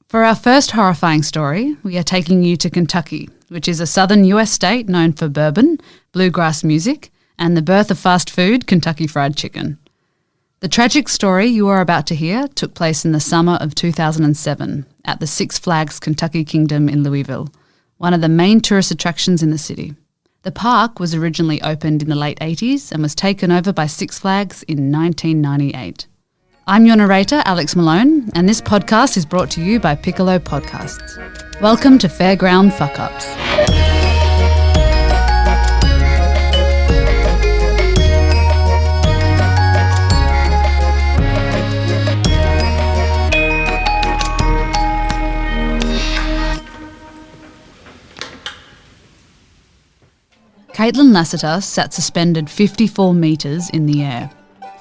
For our first horrifying story, we are taking you to Kentucky, which is a southern US state known for bourbon, bluegrass music, and the birth of fast food, Kentucky Fried Chicken. The tragic story you are about to hear took place in the summer of 2007 at the Six Flags Kentucky Kingdom in Louisville, one of the main tourist attractions in the city. The park was originally opened in the late 80s and was taken over by Six Flags in 1998. I'm your narrator, Alex Malone, and this podcast is brought to you by Piccolo Podcasts. Welcome to Fairground Fuck-ups. Kaitlyn Lassiter sat suspended 54 metres in the air.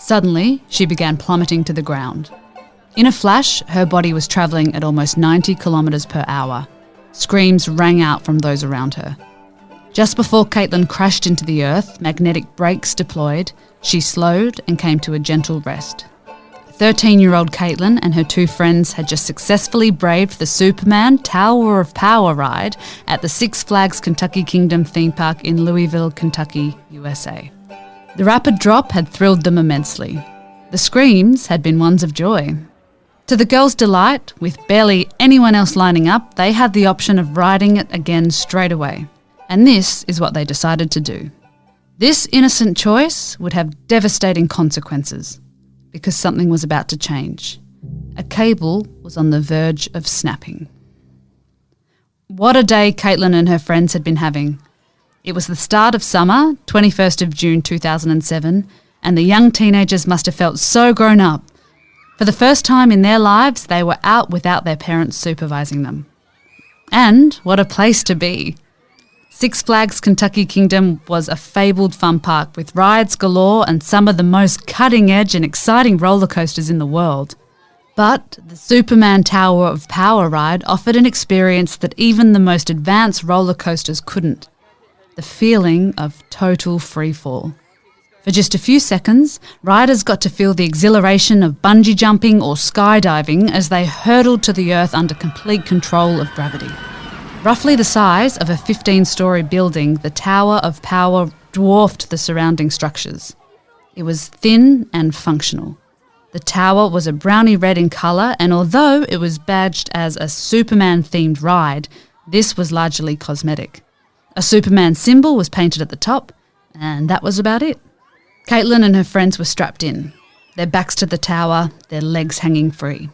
Suddenly, she began plummeting to the ground. In a flash, her body was travelling at almost 90 kilometres per hour. Screams rang out from those around her. Just before Kaitlyn crashed into the earth, magnetic brakes deployed, she slowed and came to a gentle rest. 13-year-old Kaitlyn and her two friends had just successfully braved the Superman Tower of Power ride at the Six Flags Kentucky Kingdom theme park in Louisville, Kentucky, USA. The rapid drop had thrilled them immensely. The screams had been ones of joy. To the girls' delight, with barely anyone else lining up, they had the option of riding it again straight away. And this is what they decided to do. This innocent choice would have devastating consequences, because something was about to change. A cable was on the verge of snapping. What a day Kaitlyn and her friends had been having. It was the start of summer, 21st of June 2007, and the young teenagers must have felt so grown up. For the first time in their lives, they were out without their parents supervising them. And what a place to be. Six Flags Kentucky Kingdom was a fabled fun park with rides galore and some of the most cutting-edge and exciting roller coasters in the world. But the Superman Tower of Power ride offered an experience that even the most advanced roller coasters couldn't. The feeling of total freefall. For just a few seconds, riders got to feel the exhilaration of bungee jumping or skydiving as they hurtled to the earth under complete control of gravity. Roughly the size of a 15-storey building, the Tower of Power dwarfed the surrounding structures. It was thin and functional. The tower was a brownie red in colour, and although it was badged as a Superman-themed ride, this was largely cosmetic. A Superman symbol was painted at the top, and that was about it. Kaitlyn and her friends were strapped in, their backs to the tower, their legs hanging free.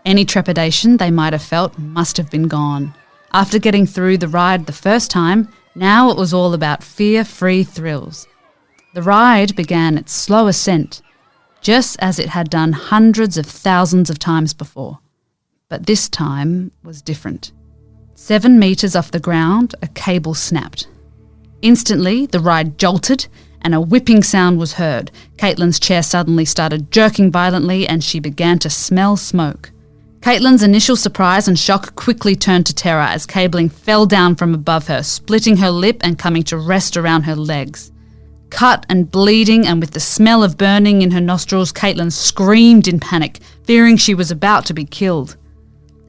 Any trepidation they might have felt must have been gone. After getting through the ride the first time, now it was all about fear-free thrills. The ride began its slow ascent, just as it had done hundreds of thousands of times before. But this time was different. 7 metres off the ground, a cable snapped. Instantly, the ride jolted and a whipping sound was heard. Kaitlyn's chair suddenly started jerking violently and she began to smell smoke. Kaitlyn's initial surprise and shock quickly turned to terror as cabling fell down from above her, splitting her lip and coming to rest around her legs. Cut and bleeding and with the smell of burning in her nostrils, Kaitlyn screamed in panic, fearing she was about to be killed.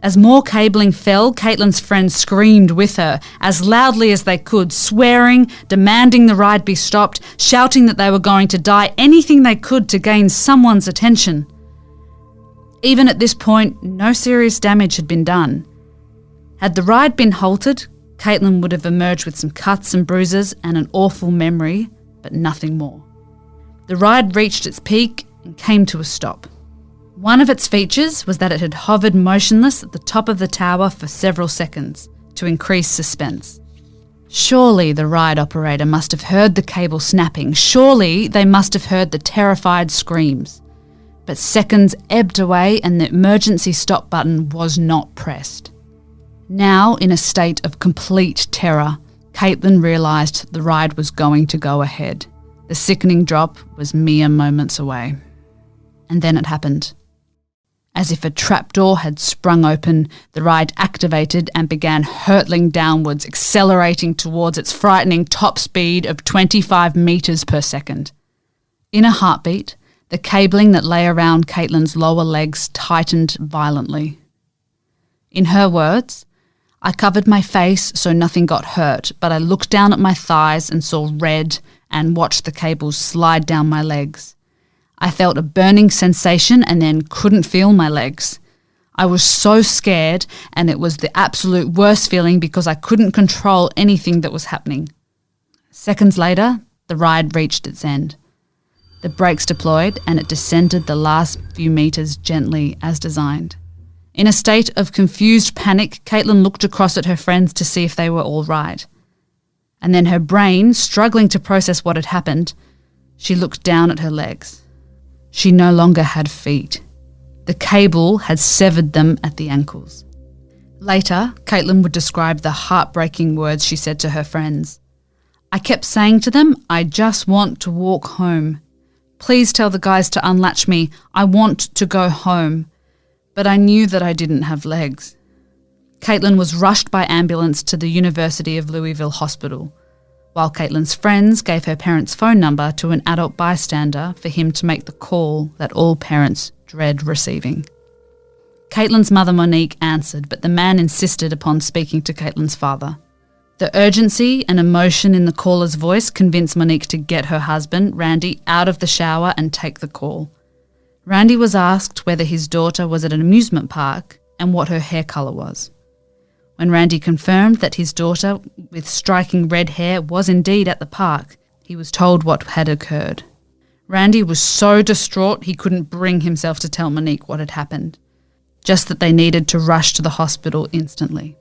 As more cabling fell, Kaitlyn's friends screamed with her, as loudly as they could, swearing, demanding the ride be stopped, shouting that they were going to die, anything they could to gain someone's attention. Even at this point, no serious damage had been done. Had the ride been halted, Kaitlyn would have emerged with some cuts and bruises and an awful memory, but nothing more. The ride reached its peak and came to a stop. One of its features was that it had hovered motionless at the top of the tower for several seconds to increase suspense. Surely the ride operator must have heard the cable snapping. Surely they must have heard the terrified screams. But seconds ebbed away and the emergency stop button was not pressed. Now, in a state of complete terror, Kaitlyn realised the ride was going to go ahead. The sickening drop was mere moments away. And then it happened. As if a trapdoor had sprung open, the ride activated and began hurtling downwards, accelerating towards its frightening top speed of 25 metres per second. In a heartbeat, the cabling that lay around Kaitlyn's lower legs tightened violently. In her words, "I covered my face so nothing got hurt, but I looked down at my thighs and saw red and watched the cables slide down my legs. I felt a burning sensation and then couldn't feel my legs. I was so scared, and it was the absolute worst feeling because I couldn't control anything that was happening." Seconds later, the ride reached its end. The brakes deployed and it descended the last few metres gently as designed. In a state of confused panic, Kaitlyn looked across at her friends to see if they were all right. And then her brain, struggling to process what had happened, she looked down at her legs. She no longer had feet. The cable had severed them at the ankles. Later, Kaitlyn would describe the heartbreaking words she said to her friends. "I kept saying to them, I just want to walk home. Please tell the guys to unlatch me. I want to go home. But I knew that I didn't have legs." Kaitlyn was rushed by ambulance to the University of Louisville Hospital, while Kaitlyn's friends gave her parents' phone number to an adult bystander for him to make the call that all parents dread receiving. Kaitlyn's mother Monique answered, but the man insisted upon speaking to Kaitlyn's father. The urgency and emotion in the caller's voice convinced Monique to get her husband, Randy, out of the shower and take the call. Randy was asked whether his daughter was at an amusement park and what her hair colour was. When Randy confirmed that his daughter, with striking red hair, was indeed at the park, he was told what had occurred. Randy was so distraught he couldn't bring himself to tell Monique what had happened, just that they needed to rush to the hospital instantly.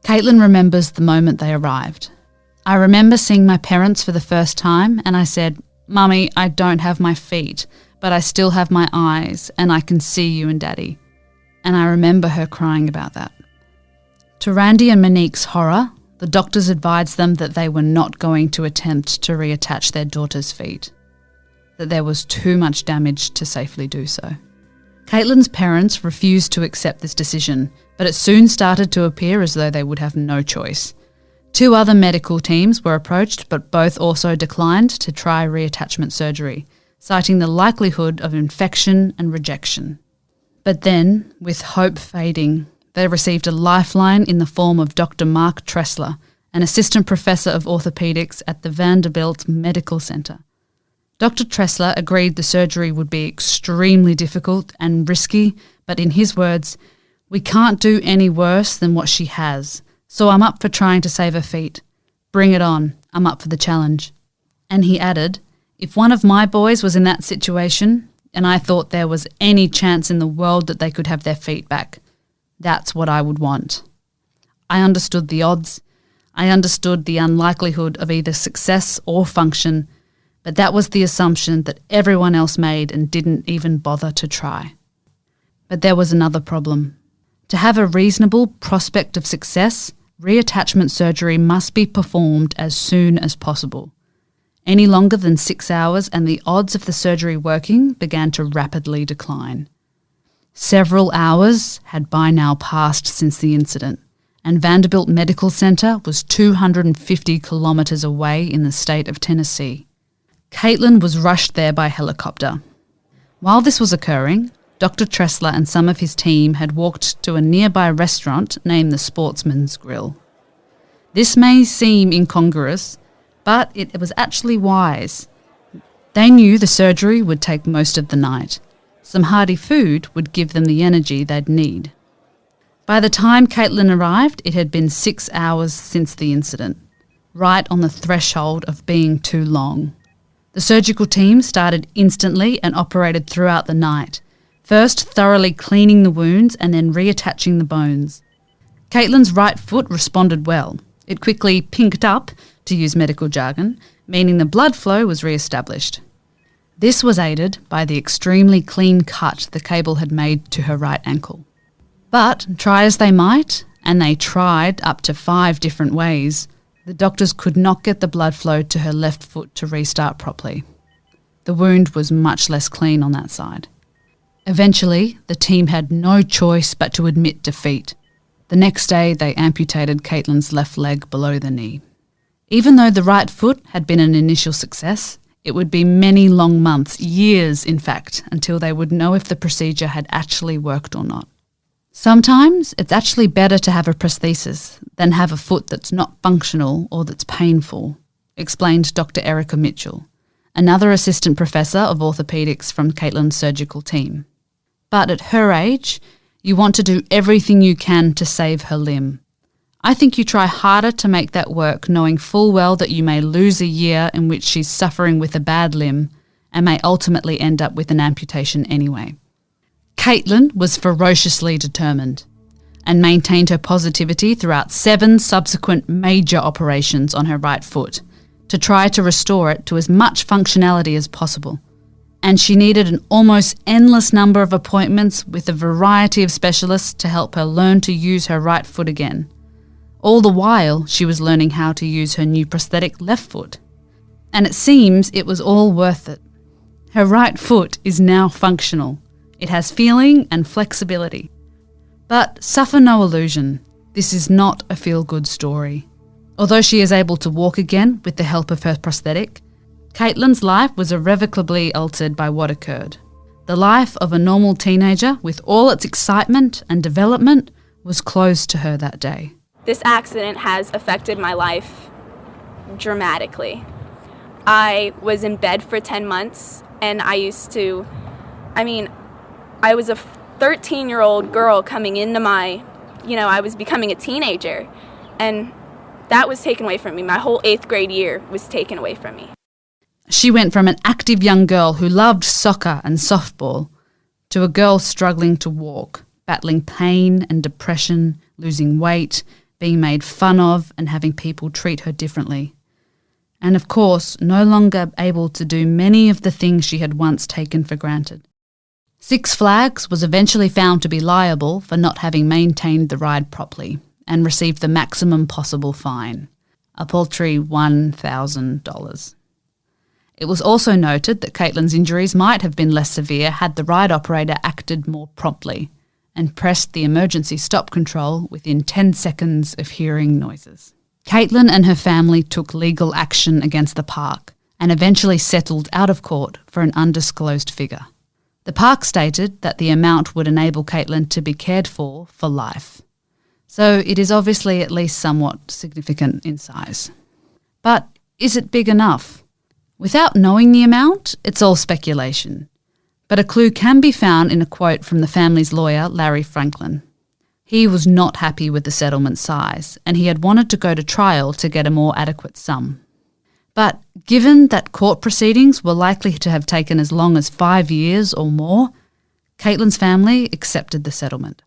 Kaitlyn remembers the moment they arrived. "I remember seeing my parents for the first time and I said, 'Mummy, I don't have my feet, but I still have my eyes and I can see you and Daddy.' And I remember her crying about that." To Randy and Monique's horror, the doctors advised them that they were not going to attempt to reattach their daughter's feet, that there was too much damage to safely do so. Kaitlyn's parents refused to accept this decision, but it soon started to appear as though they would have no choice. 2 other medical teams were approached, but both also declined to try reattachment surgery, citing the likelihood of infection and rejection. But then, with hope fading, they received a lifeline in the form of Dr. Mark Tressler, an assistant professor of orthopaedics at the Vanderbilt Medical Center. Dr. Tressler agreed the surgery would be extremely difficult and risky, but in his words, "We can't do any worse than what she has, so I'm up for trying to save her feet. Bring it on, I'm up for the challenge." And he added, "If one of my boys was in that situation, and I thought there was any chance in the world that they could have their feet back, that's what I would want." I understood the odds. I understood the unlikelihood of either success or function, but that was the assumption that everyone else made and didn't even bother to try. But there was another problem. To have a reasonable prospect of success, reattachment surgery must be performed as soon as possible. Any longer than 6 hours and the odds of the surgery working began to rapidly decline. Several hours had by now passed since the incident, and Vanderbilt Medical Center was 250 kilometres away in the state of Tennessee. Kaitlyn was rushed there by helicopter. While this was occurring, Dr. Tressler and some of his team had walked to a nearby restaurant named the Sportsman's Grill. This may seem incongruous, but it was actually wise. They knew the surgery would take most of the night. Some hearty food would give them the energy they'd need. By the time Kaitlyn arrived, it had been 6 hours since the incident, right on the threshold of being too long. The surgical team started instantly and operated throughout the night, first thoroughly cleaning the wounds and then reattaching the bones. Kaitlyn's right foot responded well. It quickly pinked up, to use medical jargon, meaning the blood flow was re-established. This was aided by the extremely clean cut the cable had made to her right ankle. But try as they might, and they tried up to 5 different ways, the doctors could not get the blood flow to her left foot to restart properly. The wound was much less clean on that side. Eventually, the team had no choice but to admit defeat. The next day, they amputated Kaitlyn's left leg below the knee. Even though the right foot had been an initial success, it would be many long months, years in fact, until they would know if the procedure had actually worked or not. Sometimes it's actually better to have a prosthesis than have a foot that's not functional or that's painful, explained Dr. Erica Mitchell, another assistant professor of orthopaedics from Kaitlyn's surgical team. But at her age, you want to do everything you can to save her limb. I think you try harder to make that work, knowing full well that you may lose a year in which she's suffering with a bad limb and may ultimately end up with an amputation anyway. Kaitlyn was ferociously determined and maintained her positivity throughout 7 subsequent major operations on her right foot to try to restore it to as much functionality as possible. And she needed an almost endless number of appointments with a variety of specialists to help her learn to use her right foot again. All the while, she was learning how to use her new prosthetic left foot. And it seems it was all worth it. Her right foot is now functional. It has feeling and flexibility. But suffer no illusion, this is not a feel-good story. Although she is able to walk again with the help of her prosthetic, Kaitlyn's life was irrevocably altered by what occurred. The life of a normal teenager, with all its excitement and development, was closed to her that day. This accident has affected my life dramatically. I was in bed for 10 months, and I was a 13-year-old girl coming into I was becoming a teenager, and that was taken away from me. My whole 8th grade year was taken away from me. She went from an active young girl who loved soccer and softball to a girl struggling to walk, battling pain and depression, losing weight, being made fun of, and having people treat her differently. And of course, no longer able to do many of the things she had once taken for granted. Six Flags was eventually found to be liable for not having maintained the ride properly and received the maximum possible fine, a paltry $1,000. It was also noted that Kaitlyn's injuries might have been less severe had the ride operator acted more promptly and pressed the emergency stop control within 10 seconds of hearing noises. Kaitlyn and her family took legal action against the park and eventually settled out of court for an undisclosed figure. The park stated that the amount would enable Kaitlyn to be cared for life. So it is obviously at least somewhat significant in size. But is it big enough? Without knowing the amount, it's all speculation. But a clue can be found in a quote from the family's lawyer, Larry Franklin. He was not happy with the settlement size, and he had wanted to go to trial to get a more adequate sum. But given that court proceedings were likely to have taken as long as 5 years or more, Kaitlyn's family accepted the settlement.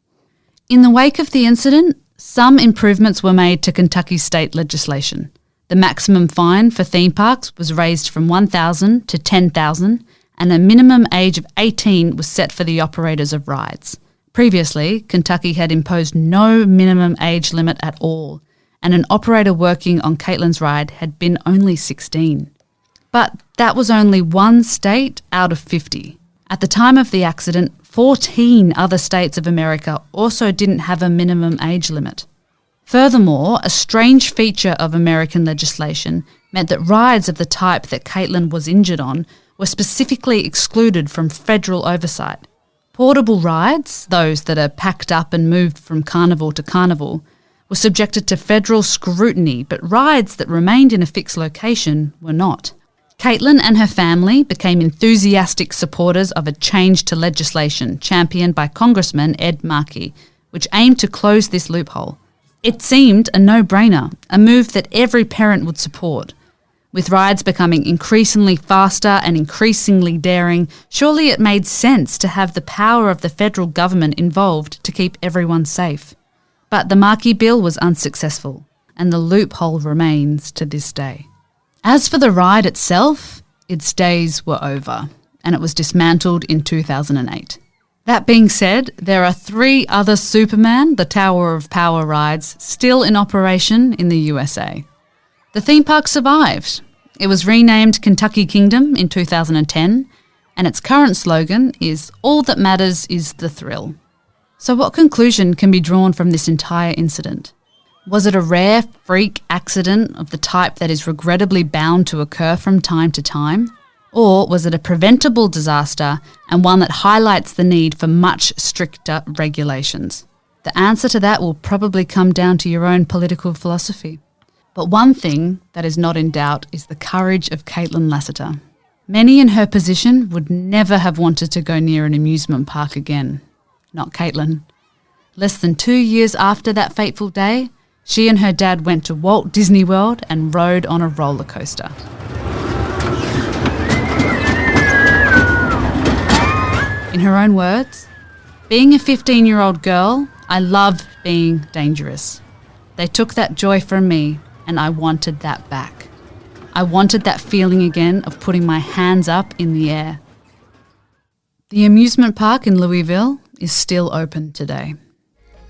In the wake of the incident, some improvements were made to Kentucky's state legislation. The maximum fine for theme parks was raised from $1,000 to $10,000, and a minimum age of 18 was set for the operators of rides. Previously, Kentucky had imposed no minimum age limit at all, and an operator working on Kaitlyn's ride had been only 16. But that was only one state out of 50. At the time of the accident, 14 other states of America also didn't have a minimum age limit. Furthermore, a strange feature of American legislation meant that rides of the type that Kaitlyn was injured on were specifically excluded from federal oversight. Portable rides, those that are packed up and moved from carnival to carnival, were subjected to federal scrutiny, but rides that remained in a fixed location were not. Kaitlyn and her family became enthusiastic supporters of a change to legislation championed by Congressman Ed Markey, which aimed to close this loophole. It seemed a no-brainer, a move that every parent would support. With rides becoming increasingly faster and increasingly daring, surely it made sense to have the power of the federal government involved to keep everyone safe. But the Markey bill was unsuccessful, and the loophole remains to this day. As for the ride itself, its days were over, and it was dismantled in 2008. That being said, there are 3 other Superman, the Tower of Power rides, still in operation in the USA. The theme park survived. It was renamed Kentucky Kingdom in 2010, and its current slogan is "All that matters is the thrill." So what conclusion can be drawn from this entire incident? Was it a rare freak accident of the type that is regrettably bound to occur from time to time? Or was it a preventable disaster and one that highlights the need for much stricter regulations? The answer to that will probably come down to your own political philosophy. But one thing that is not in doubt is the courage of Kaitlyn Lassiter. Many in her position would never have wanted to go near an amusement park again. Not Kaitlyn. Less than 2 years after that fateful day, she and her dad went to Walt Disney World and rode on a roller coaster. In her own words, "Being a 15-year-old girl, I love being dangerous. They took that joy from me, and I wanted that back. I wanted that feeling again of putting my hands up in the air." The amusement park in Louisville is still open today.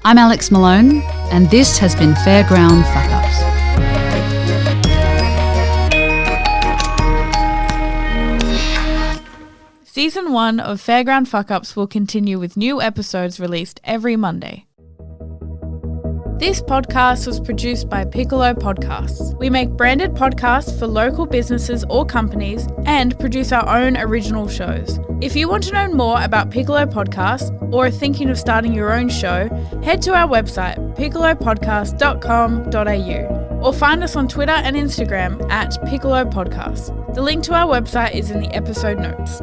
I'm Alex Malone, and this has been Fairground Fuck-ups. Season 1 of Fairground Fuck-ups will continue with new episodes released every Monday. This podcast was produced by Piccolo Podcasts. We make branded podcasts for local businesses or companies and produce our own original shows. If you want to know more about Piccolo Podcasts or are thinking of starting your own show, head to our website piccolopodcast.com.au or find us on Twitter and Instagram at Piccolo Podcasts. The link to our website is in the episode notes.